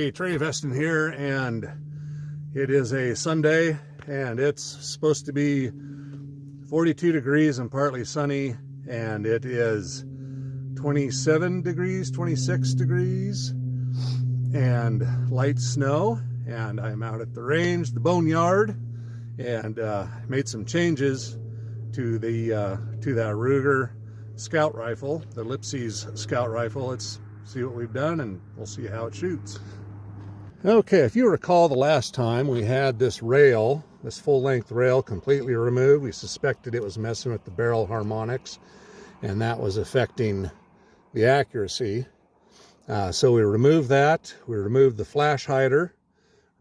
Hey, Trey Veston here, and it is a Sunday, and it's supposed to be 42 degrees and partly sunny, and it is 27 degrees, 26 degrees, and light snow. And I'm out at the range, the boneyard, and made some changes to the that Ruger scout rifle, the Lipsey's scout rifle. Let's see what we've done, and we'll see how it shoots. Okay, if you recall, the last time we had this rail, this full-length rail, completely removed. We suspected it was messing with the barrel harmonics, and that was affecting the accuracy. So we removed that. We removed the flash hider,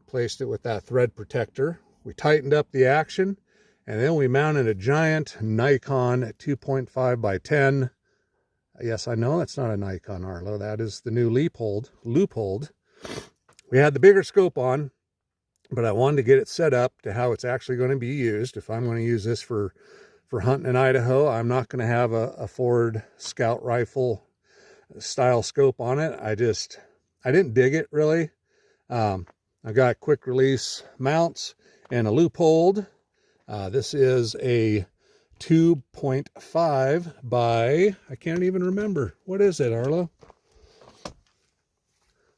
replaced it with that thread protector. We tightened up the action, and then we mounted a giant Nikon 2.5 by 10. Yes, I know that's not a Nikon, Arlo. That is the new Leupold. We had the bigger scope on, but I wanted to get it set up to how it's actually going to be used. If I'm going to use this for hunting in Idaho, I'm not going to have a Ford Scout rifle style scope on it. I didn't dig it really. I got quick release mounts and a Leupold. This is a 2.5 by, I can't even remember. What is it, Arlo?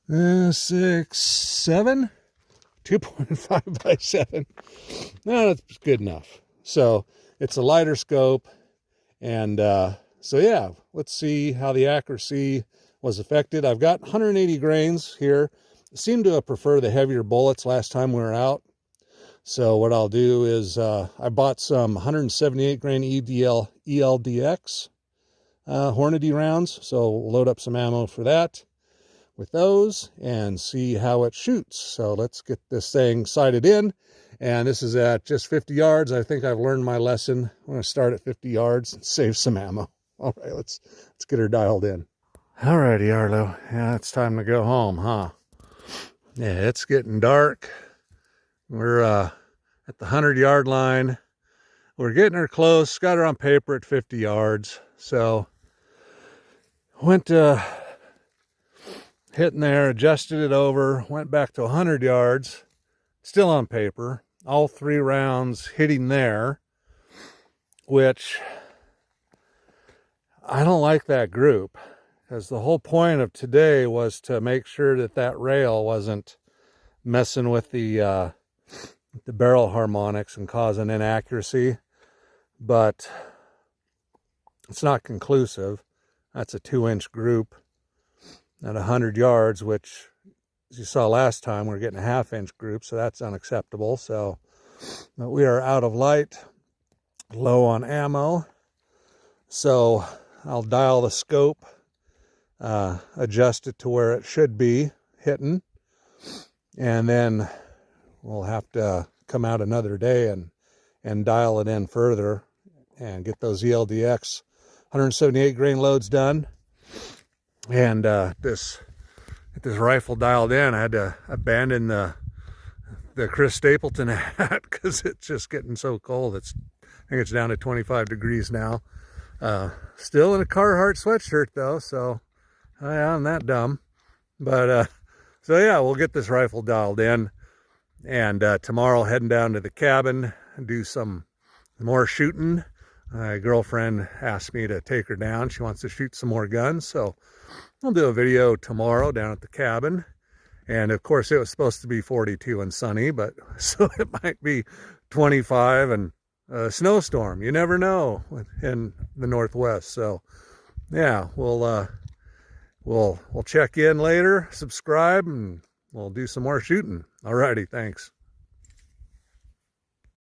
6, 7? 2.5 by 7. No, that's good enough. So it's a lighter scope. And so yeah, let's see how the accuracy was affected. I've got 180 grains here. I seemed to prefer the heavier bullets last time we were out. So what I'll do is I bought some 178 grain ELDX Hornady rounds. So we'll load up some ammo for that with those and see how it shoots. So let's get this thing sighted in. And this is at just 50 yards. I think I've learned my lesson. I'm going to start at 50 yards and save some ammo. All right, let's get her dialed in. All righty, Arlo. Yeah, it's time to go home, huh? Yeah, it's getting dark. We're at the 100-yard line. We're getting her close. Got her on paper at 50 yards. So went hitting there, adjusted it over, went back to 100 yards, still on paper. All 3 rounds hitting there, which I don't like that group, because the whole point of today was to make sure that that rail wasn't messing with the barrel harmonics and causing inaccuracy. But it's not conclusive. That's a 2-inch group at 100 yards, which, as you saw last time, we're getting a 1/2-inch group, so that's unacceptable. So we are out of light, low on ammo. So I'll dial the scope, adjust it to where it should be hitting, and then we'll have to come out another day and dial it in further and get those ELDX 178 grain loads done. And get this rifle dialed in. I had to abandon the Chris Stapleton hat because it's just getting so cold. I think it's down to 25 degrees now. Still in a Carhartt sweatshirt though, so I'm that dumb. But so yeah, we'll get this rifle dialed in, and tomorrow heading down to the cabin and do some more shooting. My girlfriend asked me to take her down. She wants to shoot some more guns, so I'll do a video tomorrow down at the cabin. And of course it was supposed to be 42 and sunny, but so it might be 25 and a snowstorm. You never know in the Northwest. So yeah, we'll check in later, subscribe, and we'll do some more shooting. Alrighty, thanks.